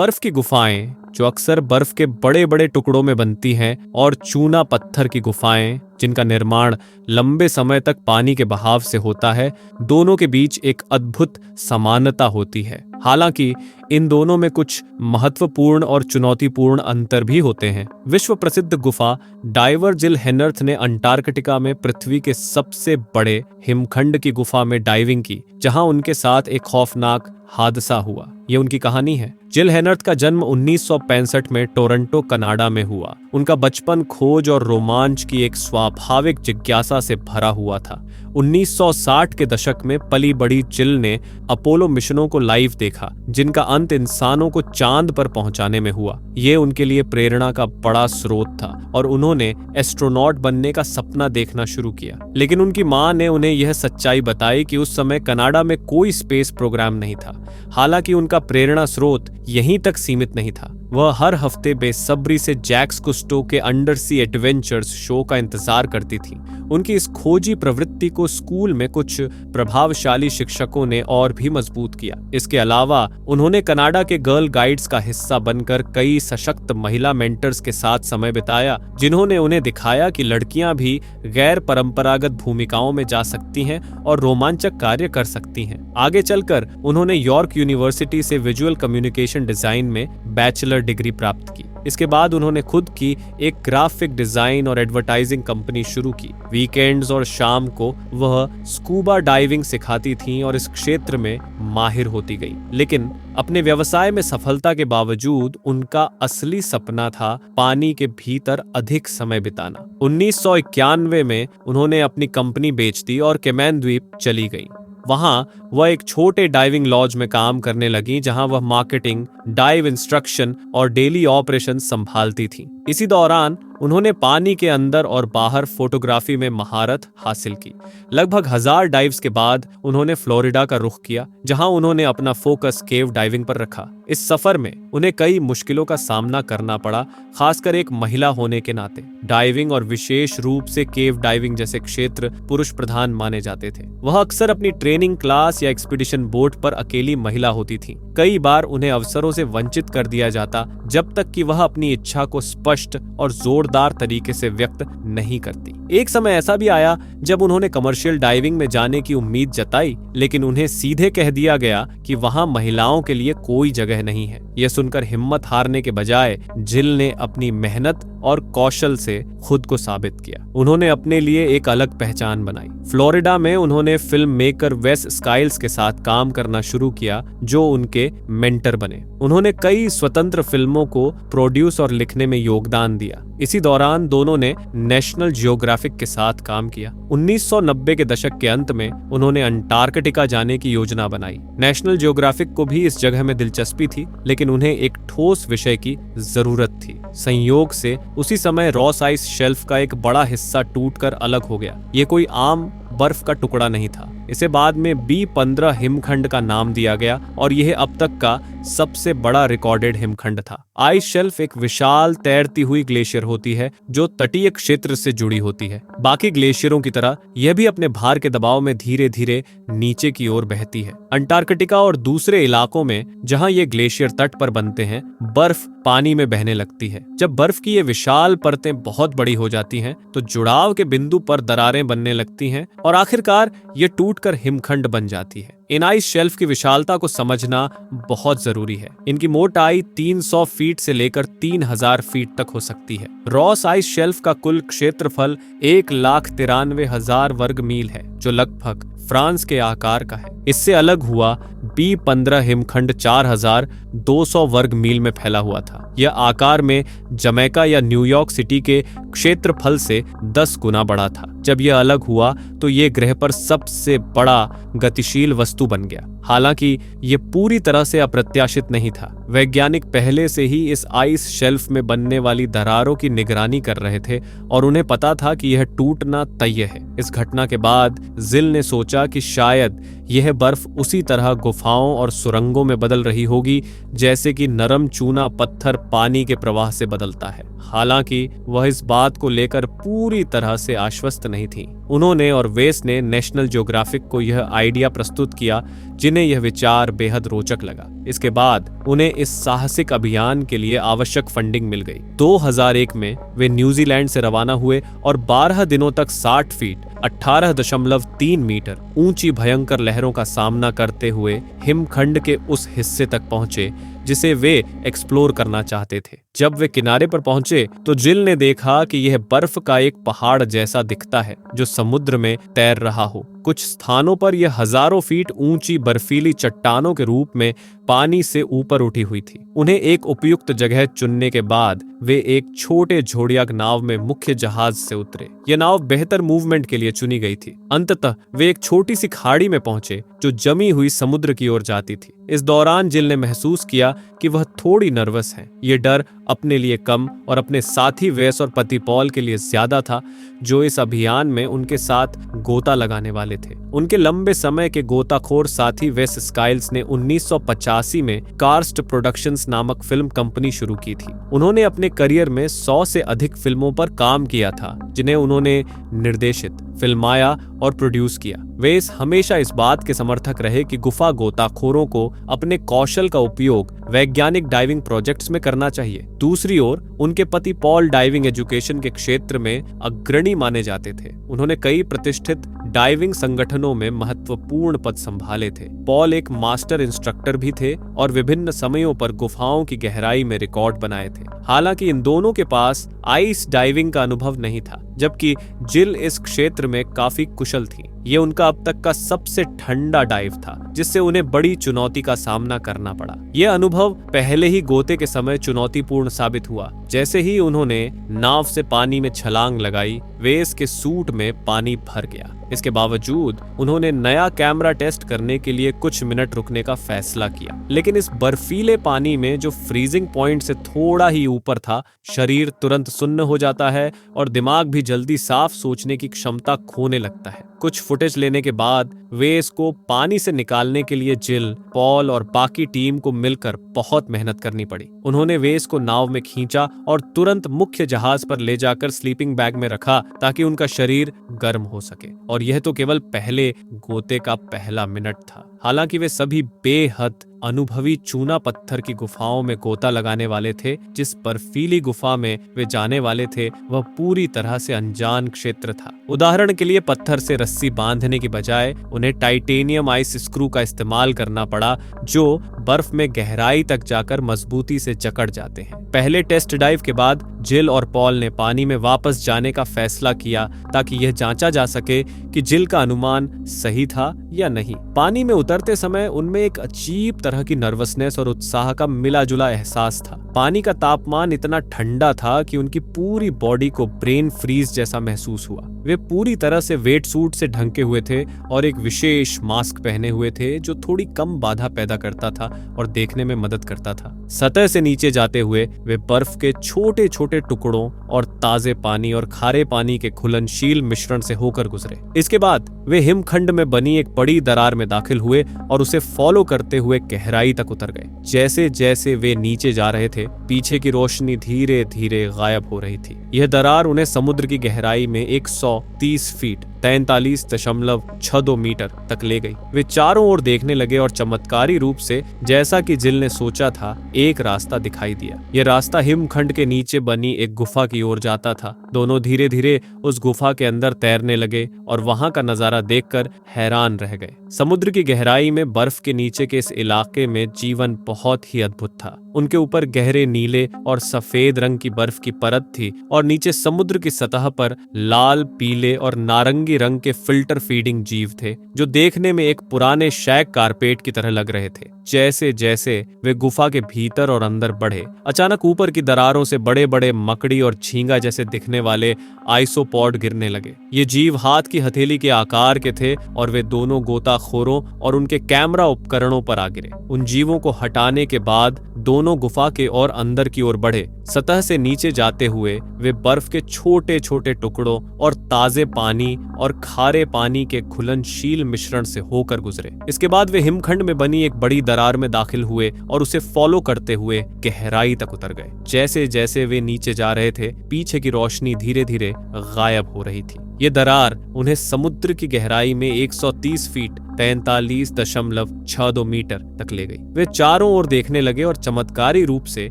बर्फ की गुफाएं, जो अक्सर बर्फ के बड़े बड़े टुकड़ों में बनती हैं, और चूना पत्थर की गुफाएं, जिनका निर्माण लंबे समय तक पानी के बहाव से होता है, दोनों के बीच एक अद्भुत समानता होती है। हालांकि इन दोनों में कुछ महत्वपूर्ण और चुनौतीपूर्ण अंतर भी होते हैं। विश्व प्रसिद्ध गुफा डाइवर जिल हेनर्थ ने अंटार्कटिका में पृथ्वी के सबसे बड़े हिमखंड की गुफा में डाइविंग की, जहां उनके साथ एक खौफनाक हादसा हुआ। ये उनकी कहानी है। जिल हेनर्थ का जन्म 1965 में टोरंटो, कनाडा में हुआ। उनका बचपन खोज और रोमांच की एक स्वाभाविक जिज्ञासा से भरा हुआ था। 1960 के दशक में पली बड़ी जिल ने अपोलो मिशनों को लाइव देखा, जिनका अंत इंसानों को चांद पर पहुंचाने में हुआ। ये उनके लिए प्रेरणा का बड़ा स्रोत था और उन्होंने एस्ट्रोनॉट बनने का सपना देखना शुरू किया। लेकिन उनकी मां ने उन्हें यह सच्चाई बताई कि उस समय कनाडा में कोई स्पेस प्रोग्राम नहीं था। हालांकि उनका प्रेरणा स्रोत यहीं तक सीमित नहीं था। वह हर हफ्ते बेसब्री से जैक्स कुस्टो के अंडर सी एडवेंचर्स शो का इंतजार करती थी। उनकी इस खोजी प्रवृत्ति को स्कूल में कुछ प्रभावशाली शिक्षकों ने और भी मजबूत किया। इसके अलावा उन्होंने कनाडा के गर्ल गाइड्स का हिस्सा बनकर कई सशक्त महिला मेंटर्स के साथ समय बिताया, जिन्होंने उन्हें दिखाया कि लड़कियां भी गैर परंपरागत भूमिकाओं में जा सकती हैं और रोमांचक कार्य कर सकती हैं। आगे चलकर उन्होंने यॉर्क यूनिवर्सिटी से विजुअल कम्युनिकेशन डिजाइन में बैचलर डिग्री प्राप्त की। इसके बाद उन्होंने खुद की एक ग्राफिक डिजाइन और एडवर्टाइजिंग कंपनी शुरू की। वीकेंड्स और शाम को वह स्कूबा डाइविंग सिखाती थीं और इस क्षेत्र में माहिर होती गई। लेकिन अपने व्यवसाय में सफलता के बावजूद उनका असली सपना था पानी के भीतर अधिक समय बिताना। 1991 में उन्होंने अपनी कंपनी बेच दी और कैमैन द्वीप चली गई। वहां वह एक छोटे डाइविंग लॉज में काम करने लगी, जहां वह मार्केटिंग, डाइव इंस्ट्रक्शन और डेली ऑपरेशन संभालती थी। इसी दौरान उन्होंने पानी के अंदर और बाहर फोटोग्राफी में महारत हासिल की। लगभग 1000 डाइव्स के बाद उन्होंने फ्लोरिडा का रुख किया, जहां उन्होंने अपना फोकस केव डाइविंग पर रखा। इस सफर में उन्हें कई मुश्किलों का सामना करना पड़ा, खासकर एक महिला होने के नाते। डाइविंग और विशेष रूप से केव डाइविंग जैसे क्षेत्र पुरुष प्रधान माने जाते थे। वह अक्सर अपनी ट्रेनिंग क्लास या एक्सपीडिशन बोट पर अकेली महिला होती थी। कई बार उन्हें अवसरों से वंचित कर दिया जाता, जब तक कि वह अपनी इच्छा को स्पष्ट और जोरदार तरीके से व्यक्त नहीं करती। एक समय ऐसा भी आया जब उन्होंने कमर्शियल डाइविंग में जाने की उम्मीद जताई, लेकिन उन्हें सीधे कह दिया गया कि वहां महिलाओं के लिए कोई जगह नहीं है। यह सुनकर हिम्मत हारने के बजाय जिल ने अपनी मेहनत और कौशल से खुद को साबित किया। उन्होंने अपने लिए एक अलग पहचान बनाई। फ्लोरिडा में उन्होंने फिल्म मेकर वेस स्काइल्स के साथ काम करना शुरू किया, जो उनके मेंटर बने। उन्होंने कई स्वतंत्र फिल्मों को प्रोड्यूस और लिखने में योगदान दिया। इसी दौरान दोनों ने नेशनल जियोग्राफिक के साथ काम किया। 1990 के दशक के अंत में उन्होंने अंटार्कटिका जाने की योजना बनाई। नेशनल जियोग्राफिक को भी इस जगह में दिलचस्पी थी, लेकिन उन्हें एक ठोस विषय की जरूरत थी। संयोग से उसी समय रॉस आइस शेल्फ का एक बड़ा हिस्सा टूटकर अलग हो गया। ये कोई आम बर्फ का टुकड़ा नहीं था। इसे बाद में B15 हिमखंड का नाम दिया गया और यह अब तक का सबसे बड़ा रिकॉर्डेड हिमखंड था। आइस शेल्फ एक विशाल तैरती हुई ग्लेशियर होती है, जो तटीय क्षेत्र से जुड़ी होती है। बाकी ग्लेशियरों की तरह यह भी अपने भार के दबाव में धीरे धीरे नीचे की ओर बहती है। अंटार्कटिका और दूसरे इलाकों में जहां ये ग्लेशियर तट पर बनते हैं, बर्फ पानी में बहने लगती है। जब बर्फ की ये विशाल परतें बहुत बड़ी हो जाती हैं, तो जुड़ाव के बिंदु पर दरारें बनने लगती हैं और आखिरकार ये टूटकर हिमखंड बन जाती है। इन आइस शेल्फ की विशालता को समझना बहुत जरूरी है। इनकी मोटाई 300 फीट से लेकर 3000 फीट तक हो सकती है। रॉस आइस शेल्फ का कुल क्षेत्रफल 1,93,000 वर्ग मील है, जो लगभग फ्रांस के आकार का है। इससे अलग हुआ B15 हिमखंड 4200 वर्ग मील में फैला हुआ था। यह आकार में जमैका या न्यूयॉर्क सिटी के क्षेत्रफल से 10 गुना बड़ा था। जब यह अलग हुआ तो यह ग्रह पर सबसे बड़ा गतिशील वस्तु बन गया। हालांकि यह पूरी तरह से अप्रत्याशित नहीं था। वैज्ञानिक पहले से ही इस आइस शेल्फ में बनने वाली दरारों की निगरानी कर रहे थे और उन्हें पता था कि यह टूटना तय है। इस घटना के बाद जिल ने सोचा कि शायद यह बर्फ उसी तरह गुफाओं और सुरंगों में बदल रही होगी, जैसे कि नरम चूना पत्थर पानी के प्रवाह से बदलता है। हालांकि वह इस बात को लेकर पूरी तरह से आश्वस्त नहीं थी। उन्होंने और वेस ने नेशनल ज्योग्राफिक को यह आइडिया प्रस्तुत किया, जिन्हें यह विचार बेहद रोचक लगा। इसके बाद उन्हें इस साहसिक अभियान के लिए आवश्यक फंडिंग मिल गई। 2001 में वे न्यूजीलैंड से रवाना हुए और 12 दिनों तक 60 फीट 18.3 मीटर ऊंची भयंकर लहरों का सामना करते हुए हिमखंड के उस हिस्से तक पहुंचे जिसे वे एक्सप्लोर करना चाहते थे। जब वे किनारे पर पहुंचे तो जिल ने देखा कि यह बर्फ का एक पहाड़ जैसा दिखता है जो समुद्र में तैर रहा हो। कुछ स्थानों पर यह हजारों फीट ऊंची बर्फीली चट्टानों के रूप में पानी से ऊपर उठी हुई थी। उन्हें एक उपयुक्त जगह चुनने के बाद वे एक छोटे झोड़ियाक नाव में मुख्य जहाज से उतरे। यह नाव बेहतर मूवमेंट के लिए चुनी गई थी। अंततः वे एक छोटी सी खाड़ी में पहुंचे जो जमी हुई समुद्र की ओर जाती थी। इस दौरान जिल ने महसूस किया कि वह थोड़ी नर्वस है। ये डर अपने लिए कम और अपने साथी वेस और पति पॉल के लिए ज्यादा था, जो इस अभियान में उनके साथ गोता लगाने वाले थे। उनके लंबे समय के गोताखोर साथी वेस स्काइल्स ने 1985 में कार्स्ट प्रोडक्शंस नामक फिल्म कंपनी शुरू की थी। उन्होंने अपने करियर में 100 से अधिक फिल्मों पर काम किया था, जिन्हें उन्होंने निर्देशित, फिल्माया और प्रोड्यूस किया। वेस हमेशा इस बात के समर्थक रहे कि गुफा गोताखोरों को अपने कौशल का उपयोग वैज्ञानिक डाइविंग प्रोजेक्ट्स में करना चाहिए। दूसरी ओर उनके पति पॉल डाइविंग एजुकेशन के क्षेत्र में अग्रणी माने जाते थे। उन्होंने कई प्रतिष्ठित डाइविंग संगठनों में महत्वपूर्ण पद संभाले थे। पॉल एक मास्टर इंस्ट्रक्टर भी थे और विभिन्न समयों पर गुफाओं की गहराई में रिकॉर्ड बनाए थे। हालांकि इन दोनों के पास आइस डाइविंग का अनुभव नहीं था, जबकि जिल इस क्षेत्र में काफी कुशल थी। ये उनका अब तक का सबसे ठंडा डाइव था, जिससे उन्हें बड़ी चुनौती का सामना करना पड़ा। यह अनुभव पहले ही गोते के समय चुनौतीपूर्ण साबित हुआ। जैसे ही उन्होंने नाव से पानी में छलांग लगाई, वेस के सूट में पानी भर गया। इसके बावजूद उन्होंने नया कैमरा टेस्ट करने के लिए कुछ मिनट रुकने का फैसला किया, लेकिन इस बर्फीले पानी में जो फ्रीजिंग पॉइंट से थोड़ा ही ऊपर था, शरीर तुरंत सुन्न हो जाता है और दिमाग भी जल्दी साफ सोचने की क्षमता खोने लगता है। कुछ फुटेज लेने के बाद वेस को पानी से निकालने के लिए जिल, पॉल और बाकी टीम को मिलकर बहुत मेहनत करनी पड़ी। उन्होंने वेस को नाव में खींचा और तुरंत मुख्य जहाज पर ले जाकर स्लीपिंग बैग में रखा ताकि उनका शरीर गर्म हो सके। और यह तो केवल पहले गोते का पहला मिनट था। हालांकि वे सभी बेहद अनुभवी चूना पत्थर की गुफाओं में गोता लगाने वाले थे। जिस बर्फीली गुफा में वे जाने वाले थे वह पूरी तरह से अनजान क्षेत्र था। उदाहरण के लिए पत्थर से रस्सी बांधने की बजाय उन्हें टाइटेनियम आइस स्क्रू का इस्तेमाल करना पड़ा, जो बर्फ में गहराई तक जाकर मजबूती से जकड़ जाते हैं। पहले टेस्ट डाइव के बाद जिल और पॉल ने पानी में वापस जाने का फैसला किया ताकि यह जांचा जा सके कि जिल का अनुमान सही था या नहीं। पानी में उतरते समय उनमें एक अजीब तरह की नर्वसनेस और उत्साह का मिला जुला एहसास था। पानी का तापमान इतना ठंडा था कि उनकी पूरी बॉडी को ब्रेन फ्रीज जैसा महसूस हुआ। वे पूरी तरह से वेट सूट से ढंके हुए थे और एक विशेष मास्क पहने हुए थे जो थोड़ी कम बाधा पैदा करता था और देखने में मदद करता था। सतह से नीचे जाते हुए वे बर्फ के छोटे छोटे टुकड़ों और ताजे पानी और खारे पानी के घुलनशील मिश्रण से होकर गुजरे। इसके बाद वे हिमखंड में बनी एक बड़ी दरार में दाखिल हुए और उसे फॉलो करते हुए गहराई तक उतर गए। जैसे जैसे वे नीचे जा रहे थे, पीछे की रोशनी धीरे धीरे गायब हो रही थी। यह दरार उन्हें समुद्र की गहराई में 130 फीट 43.62 मीटर तक ले गई। वे चारों ओर देखने लगे और चमत्कारी रूप से, जैसा कि जिल ने सोचा था, एक रास्ता दिखाई दिया। यह रास्ता हिमखंड के नीचे बनी एक गुफा की ओर जाता था। दोनों धीरे धीरे उस गुफा के अंदर तैरने लगे और वहां का नजारा देखकर हैरान रह गए। समुद्र की गहराई में बर्फ के नीचे के इस इलाके में जीवन बहुत ही अद्भुत था। उनके ऊपर गहरे नीले और सफेद रंग की बर्फ की परत थी और नीचे समुद्र की सतह पर लाल, पीले और नारंगी रंग के फिल्टर फीडिंग जीव थे, जो देखने में एक पुराने शैक कारपेट की तरह लग रहे थे। जैसे जैसे वे गुफा के भीतर और अंदर बढ़े, अचानक ऊपर की दरारों से बड़े बड़े मकड़ी और झींगा जैसे दिखने वाले आइसोपॉड गिरने लगे। ये जीव हाथ की हथेली के आकार के थे और वे दोनों गोताखोरों और उनके कैमरा उपकरणों पर आ गिरे। उन जीवों को हटाने के बाद दोनों गुफा के और अंदर की ओर बढ़े। सतह से नीचे जाते हुए वे बर्फ के छोटे छोटे टुकड़ों और ताजे पानी और खारे पानी के घुलनशील मिश्रण से होकर गुजरे। इसके बाद वे हिमखंड में बनी एक बड़ी दरार में दाखिल हुए और उसे फॉलो करते हुए गहराई तक उतर गए। जैसे जैसे वे नीचे जा रहे थे, पीछे की रोशनी धीरे धीरे गायब हो रही थी। ये दरार उन्हें समुद्र की गहराई में 130 फीट 43.62 मीटर तक ले गई। वे चारों ओर देखने लगे और चमत्कारी रूप से,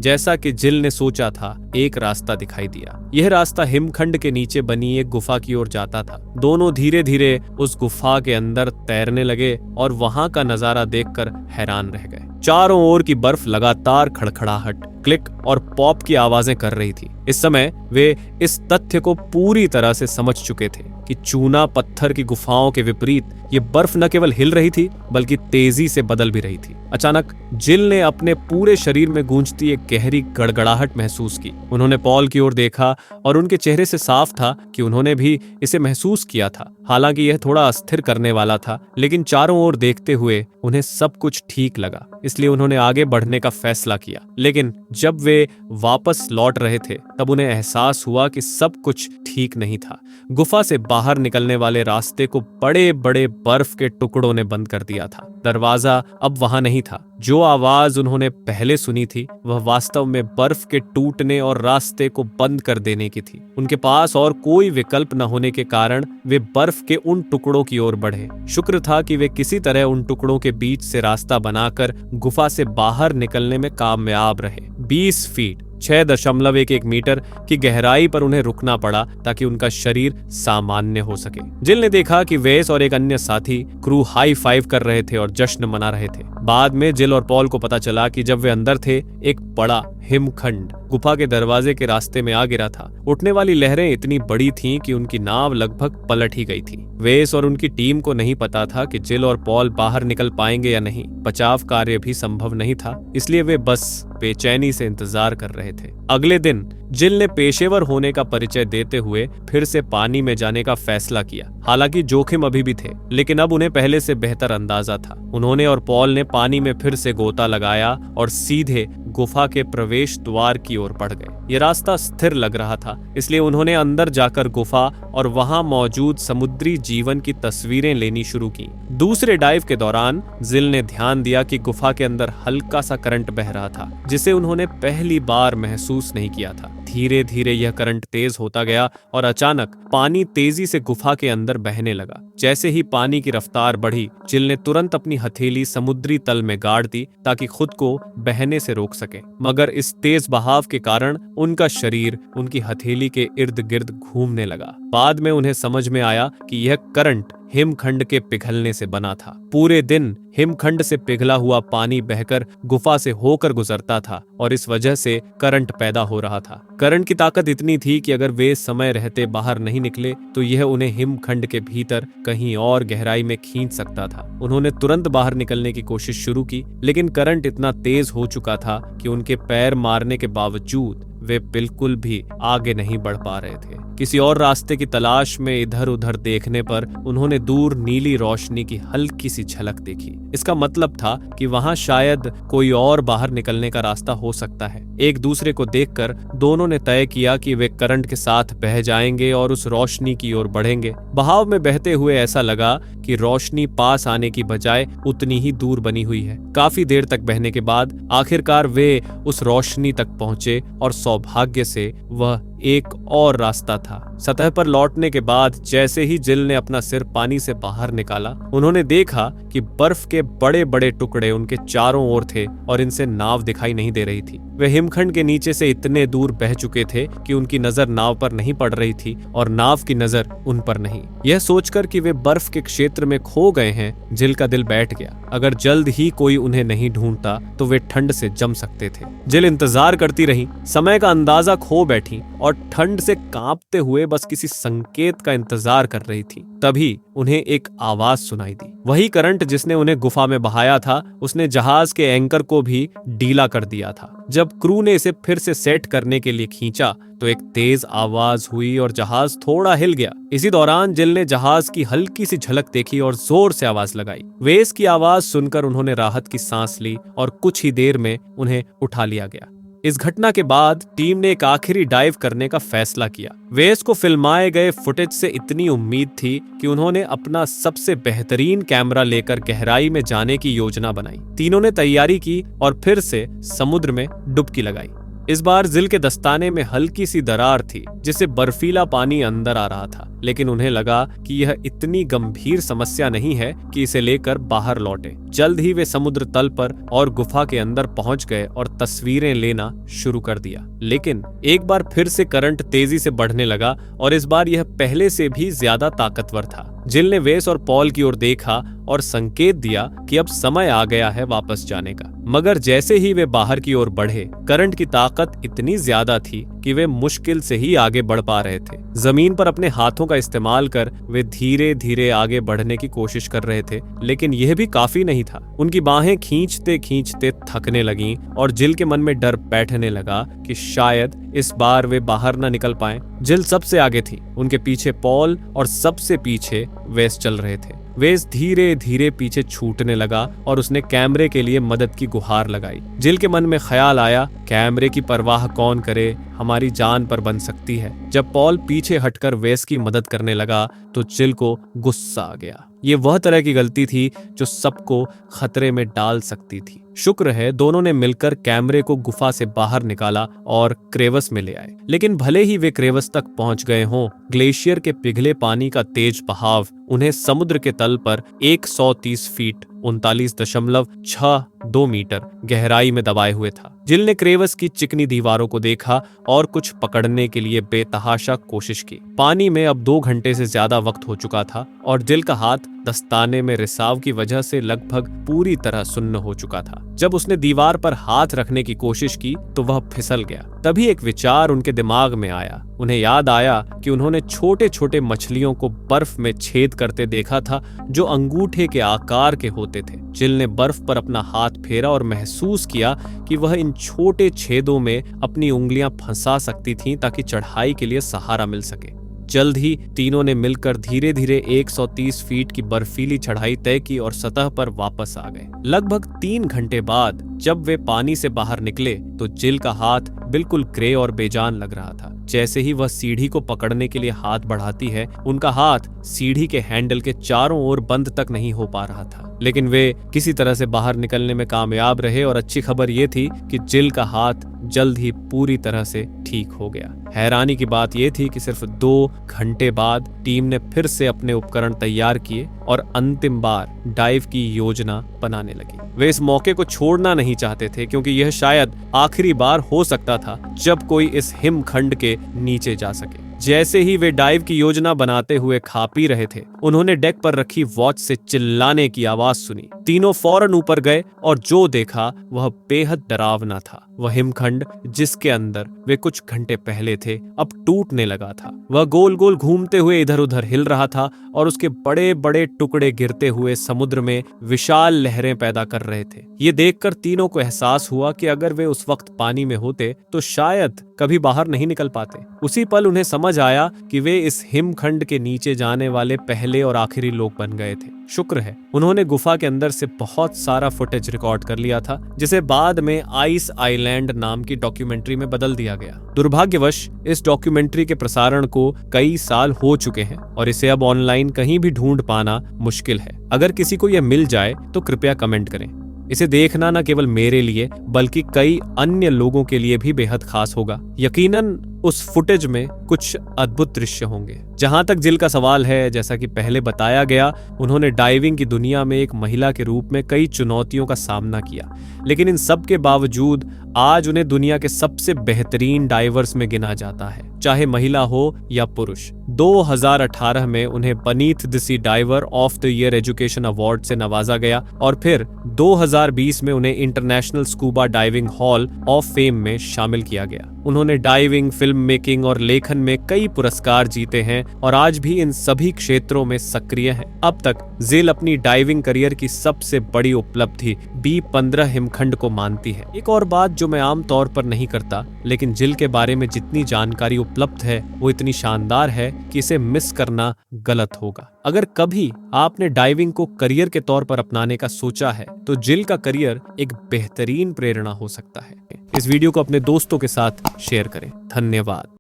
जैसा कि जिल ने सोचा था, एक रास्ता दिखाई दिया। यह रास्ता हिमखंड के नीचे बनी एक गुफा की ओर जाता था। दोनों धीरे धीरे उस गुफा के अंदर तैरने लगे और वहां का नजारा देखकर हैरान रह गए। चारों ओर की बर्फ लगातार खड़खड़ाहट, क्लिक और पॉप की आवाजें कर रही थी। इस समय वे इस तथ्य को पूरी तरह से समझ चुके थे कि चूना पत्थर की गुफाओं के विपरीत ये बर्फ न केवल हिल रही थी बल्कि तेजी से बदल भी रही थी। अचानक जिल ने अपने पूरे शरीर में गूंजती एक गहरी गड़गड़ाहट महसूस की। उन्होंने पॉल की ओर देखा और उनके चेहरे से साफ था कि उन्होंने भी इसे महसूस किया था। हालांकि यह थोड़ा अस्थिर करने वाला था, लेकिन चारों ओर देखते हुए उन्हें सब कुछ ठीक लगा, इसलिए उन्होंने आगे बढ़ने का फैसला किया। लेकिन जब वे वापस लौट रहे थे तब उन्हें एहसास हुआ कि सब कुछ ठीक नहीं था। गुफा से बाहर निकलने वाले रास्ते को बड़े बड़े बर्फ के टुकड़ों ने बंद कर दिया था। दरवाजा अब वहां नहीं था। जो आवाज उन्होंने पहले सुनी थी वह वास्तव में बर्फ के टूटने और रास्ते को बंद कर देने की थी। उनके पास और कोई विकल्प न होने के कारण वे बर्फ के उन टुकड़ों की ओर बढ़े। शुक्र था कि वे किसी तरह उन टुकड़ों के बीच से रास्ता बनाकर गुफा से बाहर निकलने में कामयाब रहे। 20 फीट 6.11 मीटर की गहराई पर उन्हें रुकना पड़ा ताकि उनका शरीर सामान्य हो सके। जिल ने देखा कि वेस और एक अन्य साथी क्रू हाई फाइव कर रहे थे और जश्न मना रहे थे। बाद में जिल और पॉल को पता चला कि जब वे अंदर थे, एक बड़ा हिमखंड गुफा के दरवाजे के रास्ते में आ गिरा था। उठने वाली लहरें इतनी बड़ी थीं कि उनकी नाव लगभग पलट ही गई थी। वेस और उनकी टीम को नहीं पता था कि जिल और पॉल बाहर निकल पाएंगे या नहीं। बचाव कार्य भी संभव नहीं था, इसलिए वे बस बेचैनी से इंतजार कर रहे थे। अगले दिन जिल ने पेशेवर होने का परिचय देते हुए फिर से पानी में जाने का फैसला किया। हालांकि जोखिम अभी भी थे, लेकिन अब उन्हें पहले से बेहतर अंदाजा था। उन्होंने और पॉल ने पानी में फिर से गोता लगाया और सीधे गुफा के प्रवेश द्वार की ओर बढ़ गए। ये रास्ता स्थिर लग रहा था, इसलिए उन्होंने अंदर जाकर गुफा और वहां मौजूद समुद्री जीवन की तस्वीरें लेनी शुरू की। दूसरे डाइव के दौरान जिल ने ध्यान दिया कि गुफा के अंदर हल्का सा करंट बह रहा था, जिसे उन्होंने पहली बार महसूस नहीं किया था। धीरे धीरे यह करंट तेज होता गया और अचानक पानी तेजी से गुफा के अंदर बहने लगा। जैसे ही पानी की रफ्तार बढ़ी, जिल ने तुरंत अपनी हथेली समुद्री तल में गाड़ दी ताकि खुद को बहने से रोक सके। मगर इस तेज बहाव के कारण उनका शरीर उनकी हथेली के इर्द गिर्द घूमने लगा। बाद में उन्हें समझ में आया कि यह करंट हिमखंड के पिघलने से बना था। पूरे दिन हिमखंड से पिघला हुआ पानी बहकर गुफा से होकर गुजरता था और इस वजह से करंट पैदा हो रहा था। करंट की ताकत इतनी थी कि अगर वे समय रहते बाहर नहीं निकले तो यह उन्हें हिमखंड के भीतर कहीं और गहराई में खींच सकता था। उन्होंने तुरंत बाहर निकलने की कोशिश शुरू की, लेकिन करंट इतना तेज हो चुका था कि उनके पैर मारने के बावजूद वे बिल्कुल भी आगे नहीं बढ़ पा रहे थे। किसी और रास्ते की तलाश में इधर उधर देखने पर उन्होंने दूर नीली रोशनी की हल्की सी झलक देखी। इसका मतलब था कि वहां शायद कोई और बाहर निकलने का रास्ता हो सकता है। एक दूसरे को देखकर दोनों ने तय किया कि वे करंट के साथ बह जाएंगे और उस रोशनी की ओर बढ़ेंगे। बहाव में बहते हुए ऐसा लगा कि रोशनी पास आने की बजाय उतनी ही दूर बनी हुई है। काफी देर तक बहने के बाद आखिरकार वे उस रोशनी तक पहुंचे और सौभाग्य से वह एक और रास्ता था। सतह पर लौटने के बाद जैसे ही जिल ने अपना सिर पानी से बाहर निकाला, उन्होंने देखा कि बर्फ के बड़े बड़े टुकड़े उनके चारों ओर थे और इनसे नाव दिखाई नहीं दे रही थी। वे हिमखंड के नीचे से इतने दूर बह चुके थे कि उनकी नजर नाव पर नहीं पड़ रही थी और नाव की नजर उन पर नहीं। यह सोचकर कि वे बर्फ के क्षेत्र में खो गए हैं, जिल का दिल बैठ गया। अगर जल्द ही कोई उन्हें नहीं ढूंढता तो वे ठंड से जम सकते थे। जिल इंतजार करती रही, समय का अंदाजा खो बैठी और ठंड से कांपते हुए बस किसी संकेत का इंतजार कर रही थी। तभी उन्हें एक आवाज सुनाई दी। वही करंट जिसने उन्हें गुफा में बहाया था, उसने जहाज के एंकर को भी ढीला कर दिया था। जब क्रू ने इसे फिर से सेट करने के लिए खींचा तो एक तेज आवाज हुई और जहाज थोड़ा हिल गया। इसी दौरान जिल ने जहाज की हल्की सी झलक देखी और जोर से आवाज लगाई। वेस की आवाज सुनकर उन्होंने राहत की सांस ली और कुछ ही देर में उन्हें उठा लिया गया। इस घटना के बाद टीम ने एक आखिरी डाइव करने का फैसला किया। वेस को फिल्माए गए फुटेज से इतनी उम्मीद थी कि उन्होंने अपना सबसे बेहतरीन कैमरा लेकर गहराई में जाने की योजना बनाई। तीनों ने तैयारी की और फिर से समुद्र में डुबकी लगाई। इस बार जिल के दस्ताने में हल्की सी दरार थी जिससे बर्फीला पानी अंदर आ रहा था, लेकिन उन्हें लगा कि यह इतनी गंभीर समस्या नहीं है कि इसे लेकर बाहर लौटे। जल्द ही वे समुद्र तल पर और गुफा के अंदर पहुंच गए और तस्वीरें लेना शुरू कर दिया। लेकिन एक बार फिर से करंट तेजी से बढ़ने लगा और इस बार यह पहले से भी ज्यादा ताकतवर था। जिल ने वेस और पॉल की ओर देखा और संकेत दिया कि अब समय आ गया है वापस जाने का। मगर जैसे ही वे बाहर की ओर बढ़े, करंट की ताकत इतनी ज्यादा थी कि वे मुश्किल से ही आगे बढ़ पा रहे थे। जमीन पर अपने हाथों का इस्तेमाल कर वे धीरे धीरे आगे बढ़ने की कोशिश कर रहे थे, लेकिन यह भी काफी नहीं था। उनकी बाहें खींचते खींचते थकने लगीं और जिल के मन में डर बैठने लगा कि शायद इस बार वे बाहर न निकल पाएं। जिल सबसे आगे थी, उनके पीछे पॉल और सबसे पीछे वेस चल रहे थे। वेस धीरे धीरे पीछे छूटने लगा और उसने कैमरे के लिए मदद की गुहार लगाई। जिल के मन में ख्याल आया, कैमरे की परवाह कौन करे, हमारी जान पर बन सकती है। जब पॉल पीछे हटकर वेस की मदद करने लगा तो जिल को गुस्सा आ गया। ये वह तरह की गलती थी जो सबको खतरे में डाल सकती थी। शुक्र है दोनों ने मिलकर कैमरे को गुफा से बाहर निकाला और क्रेवस में ले आए। लेकिन भले ही वे क्रेवस तक पहुंच गए हों, ग्लेशियर के पिघले पानी का तेज बहाव उन्हें समुद्र के तल पर 130 फीट 39.62 मीटर गहराई में दबाए हुए था। जिल ने क्रेवस की चिकनी दीवारों को देखा और कुछ पकड़ने के लिए बेतहाशा कोशिश की। पानी में अब 2 घंटे से ज्यादा वक्त हो चुका था और जिल का हाथ दस्ताने में रिसाव की वजह से लगभग पूरी तरह सुन्न हो चुका था। जब उसने दीवार पर हाथ रखने की कोशिश की तो वह फिसल गया। तभी एक विचार उनके दिमाग में आया। उन्हें याद आया कि उन्होंने छोटे छोटे मछलियों को बर्फ में छेद करते देखा था जो अंगूठे के आकार के होते थे। जिल ने बर्फ पर अपना हाथ फेरा और महसूस किया कि वह इन छोटे छेदों में अपनी उंगलियां फंसा सकती थीं ताकि चढ़ाई के लिए सहारा मिल सके। जल्द ही तीनों ने मिलकर धीरे धीरे 130 फीट की बर्फीली चढ़ाई तय की और सतह पर वापस आ गए। लगभग 3 घंटे बाद जब वे पानी से बाहर निकले तो जिल का हाथ बिल्कुल ग्रे और बेजान लग रहा था। जैसे ही वह सीढ़ी को पकड़ने के लिए हाथ बढ़ाती है, उनका हाथ सीढ़ी के हैंडल के चारों ओर बंद तक नहीं हो पा रहा था। लेकिन वे किसी तरह से बाहर निकलने में कामयाब रहे और अच्छी खबर ये थी कि जिल का हाथ जल्द ही पूरी तरह से ठीक हो गया। हैरानी की बात यह थी कि सिर्फ 2 घंटे बाद टीम ने फिर से अपने उपकरण तैयार किए और अंतिम बार डाइव की योजना बनाने लगी। वे इस मौके को छोड़ना नहीं चाहते थे क्योंकि यह शायद आखिरी बार हो सकता था जब कोई इस हिमखंड के नीचे जा सके। जैसे ही वे डाइव की योजना बनाते हुए खा पी रहे थे, उन्होंने डेक पर रखी वॉच से चिल्लाने की आवाज सुनी। तीनों फौरन ऊपर गए और जो देखा वह बेहद डरावना था। वह हिमखंड जिसके अंदर वे कुछ घंटे पहले थे अब टूटने लगा था। वह गोल गोल घूमते हुए इधर उधर हिल रहा था और उसके बड़े बड़े टुकड़े गिरते हुए समुद्र में विशाल लहरें पैदा कर रहे थे। ये देखकर तीनों को एहसास हुआ कि अगर वे उस वक्त पानी में होते तो शायद कभी बाहर नहीं निकल पाते। उसी पल उन्हें समझ आया कि वे इस हिमखंड के नीचे जाने वाले पहले और आखिरी लोग बन गए थे। शुक्र है उन्होंने गुफा के अंदर से बहुत सारा फुटेज रिकॉर्ड कर लिया था, जिसे बाद में आइस आइलैंड नाम की डॉक्यूमेंट्री में बदल दिया गया। दुर्भाग्यवश इस डॉक्यूमेंट्री के प्रसारण को कई साल हो चुके हैं और इसे अब ऑनलाइन कहीं भी ढूंढ पाना मुश्किल है। अगर किसी को यह मिल जाए तो कृपया कमेंट करें। इसे देखना न केवल मेरे लिए बल्कि कई अन्य लोगों के लिए भी बेहद खास होगा। यकीनन उस फुटेज में कुछ अद्भुत दृश्य होंगे। जहां तक जिल का सवाल है, जैसा कि पहले बताया गया, उन्होंने डाइविंग की दुनिया में एक महिला के रूप में कई चुनौतियों का सामना किया, लेकिन इन सब के बावजूद आज उन्हें दुनिया के सबसे बेहतरीन डाइवर्स में गिना जाता है, चाहे महिला हो या पुरुष। 2018 में उन्हें beneath the sea diver of the year education award से नवाजा गया और फिर 2020 में उन्हें international scuba diving hall of fame में शामिल किया गया। उन्होंने डाइविंग, फिल्म मेकिंग और लेखन में कई पुरस्कार जीते हैं और आज भी इन सभी क्षेत्रों में सक्रिय हैं। अब तक जिल अपनी डाइविंग करियर की सबसे बड़ी उपलब्धि B-15 हिमखंड को मानती है। एक और बात जो मैं आम तौर पर नहीं करता, लेकिन जिल के बारे में जितनी जानकारी उपलब्ध है वो इतनी शानदार है कि इसे मिस करना गलत होगा। अगर कभी आपने डाइविंग को करियर के तौर पर अपनाने का सोचा है तो जिल का करियर एक बेहतरीन प्रेरणा हो सकता है। इस वीडियो को अपने दोस्तों के साथ शेयर करें। धन्यवाद।